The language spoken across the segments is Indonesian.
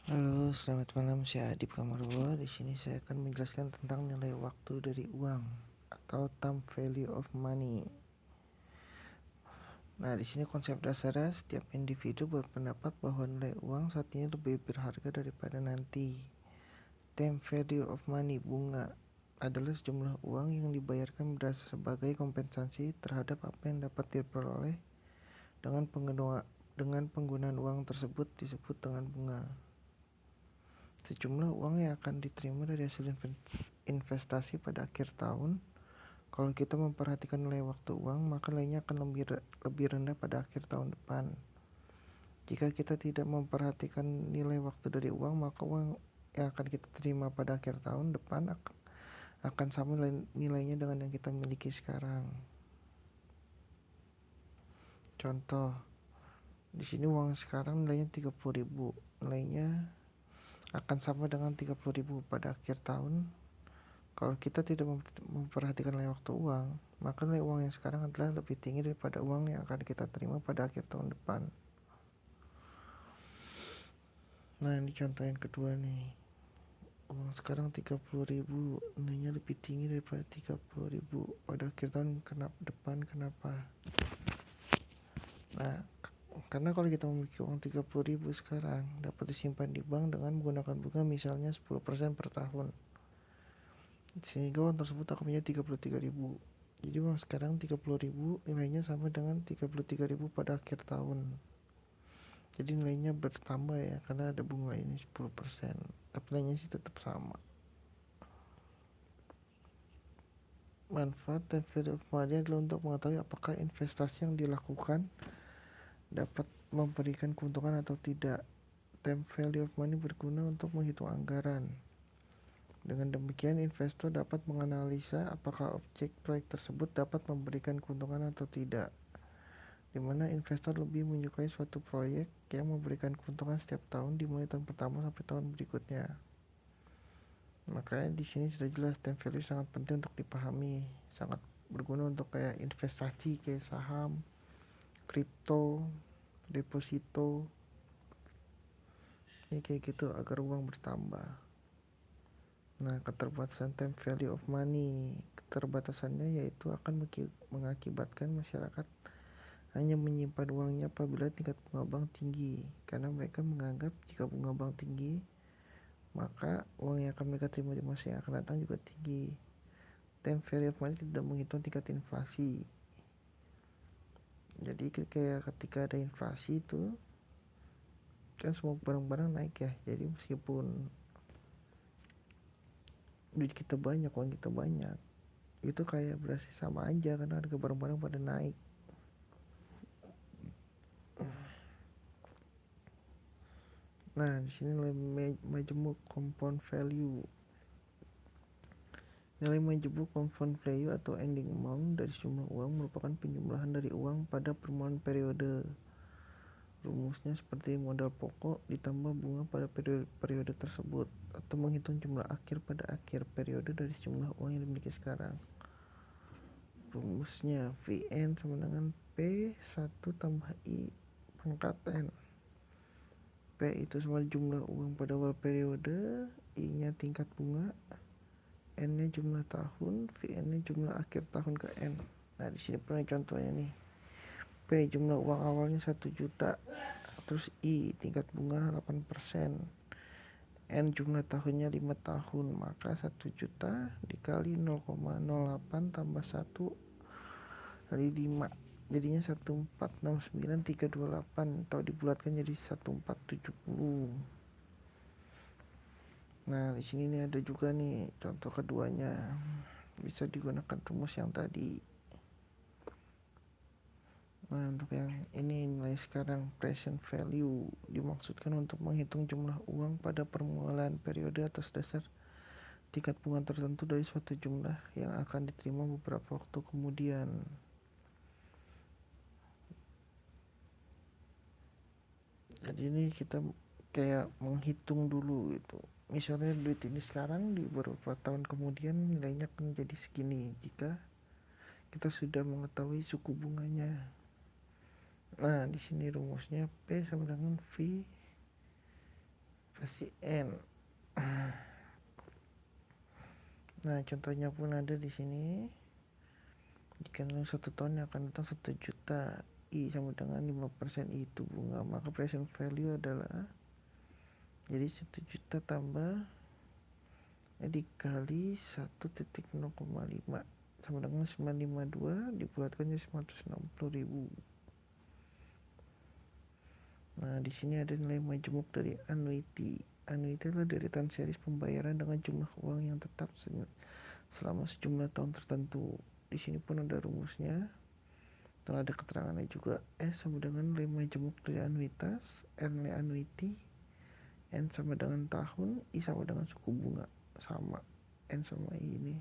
Halo, selamat malam. Saya Adip Kamarwa. Di sini saya akan menjelaskan tentang nilai waktu dari uang atau time value of money. Nah, di sini konsep dasarnya setiap individu berpendapat bahwa nilai uang saat ini lebih berharga daripada nanti. Time value of money, bunga, adalah sejumlah uang yang dibayarkan sebagai kompensasi terhadap apa yang dapat diperoleh dengan penggunaan uang tersebut disebut dengan bunga. Sejumlah uang yang akan diterima dari hasil investasi pada akhir tahun. Kalau kita memperhatikan nilai waktu uang, maka nilainya akan lebih rendah pada akhir tahun depan. Jika kita tidak memperhatikan nilai waktu dari uang, maka uang yang akan kita terima pada akhir tahun depan akan sama nilainya dengan yang kita miliki sekarang. Contoh, di sini uang sekarang nilainya 30.000, nilainya akan sama dengan 30.000 pada akhir tahun. Kalau kita tidak memperhatikan nilai waktu uang, maka nilai uang yang sekarang adalah lebih tinggi daripada uang yang akan kita terima pada akhir tahun depan. Nah, ini contoh yang kedua nih. Uang sekarang 30.000, nilainya lebih tinggi daripada 30.000 pada akhir tahun depan. Kenapa? Nah, karena kalau kita memiliki uang 30.000 sekarang dapat disimpan di bank dengan menggunakan bunga misalnya 10% per tahun, sehingga uang tersebut akan menjadi 33.000. Jadi uang sekarang 30.000 nilainya sama dengan 33.000 pada akhir tahun. Jadi nilainya bertambah ya, karena ada bunga ini 10%. Tapi nilainya sih tetap sama. Manfaat time value of money adalah untuk mengetahui apakah investasi yang dilakukan dapat memberikan keuntungan atau tidak. Time value of money berguna untuk menghitung anggaran. Dengan demikian, investor dapat menganalisa apakah objek proyek tersebut dapat memberikan keuntungan atau tidak, di mana investor lebih menyukai suatu proyek yang memberikan keuntungan setiap tahun dimulai tahun pertama sampai tahun berikutnya. Makanya di sini sudah jelas time value sangat penting untuk dipahami, sangat berguna untuk kayak investasi kayak saham, kripto, deposito, ya kayak gitu agar uang bertambah. Nah, keterbatasan time value of money, keterbatasannya yaitu akan mengakibatkan masyarakat hanya menyimpan uangnya apabila tingkat bunga bank tinggi, karena mereka menganggap jika bunga bank tinggi, maka uang yang akan mereka terima di masa yang akan datang juga tinggi. Time value of money tidak menghitung tingkat inflasi. Jadi kayak ketika ada inflasi itu kan semua barang-barang naik ya. Jadi meskipun duit kita banyak, uang kita banyak, itu kayak berarti sama aja karena harga barang-barang pada naik. Nah, di sini nilai majemuk compound value. Nilai majemuk compound value atau ending amount dari jumlah uang merupakan penjumlahan dari uang pada permulaan periode. Rumusnya seperti modal pokok ditambah bunga pada periode tersebut, atau menghitung jumlah akhir pada akhir periode dari jumlah uang yang dimiliki sekarang. Rumusnya Vn sama dengan P1 tambah I pangkat N. P itu sama jumlah uang pada awal periode, I-nya tingkat bunga, N-nya jumlah tahun, Vn-nya jumlah akhir tahun ke N. Nah, di sini pernah contohnya nih. P jumlah uang awalnya 1 juta, terus I tingkat bunga 8%, N jumlah tahunnya 5 tahun, maka 1 juta dikali 0,08 tambah 1 kali 5 jadinya 1469328, atau dibulatkan jadi 1470. Nah, di sini nih ada juga nih contoh keduanya. Bisa digunakan rumus yang tadi. Nah, untuk yang ini nilai sekarang present value dimaksudkan untuk menghitung jumlah uang pada permulaan periode atas dasar tingkat bunga tertentu dari suatu jumlah yang akan diterima beberapa waktu kemudian. Jadi ini kita kayak menghitung dulu gitu. Misalnya duit ini sekarang di beberapa tahun kemudian nilainya akan jadi segini jika kita sudah mengetahui suku bunganya. Nah, di sini rumusnya P sama dengan pasti N. Nah, contohnya pun ada di sini. Jika dalam 1 tahun yang akan datang 1 juta, I sama dengan 5% I itu bunga, maka present value adalah, jadi 1 juta tambah dikali 1,0,5 sama dengan 952 dibulatkan jadi 960.000. Nah, di sini ada nilai majemuk dari annuity. Annuity adalah deretan series pembayaran dengan jumlah uang yang tetap selama sejumlah tahun tertentu. Di sini pun ada rumusnya dan ada keterangannya juga. S sama dengan nilai majemuk dari anuitas, R nilai annuity, N sama dengan tahun, I sama dengan suku bunga, sama N sama I ini.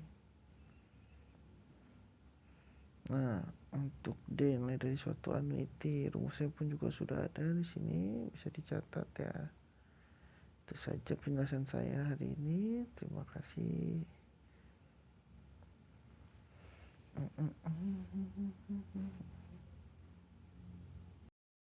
Nah, untuk D nilai dari suatu annuity, rumusnya pun juga sudah ada di sini, bisa dicatat ya. Itu saja penjelasan saya hari ini. Terima kasih.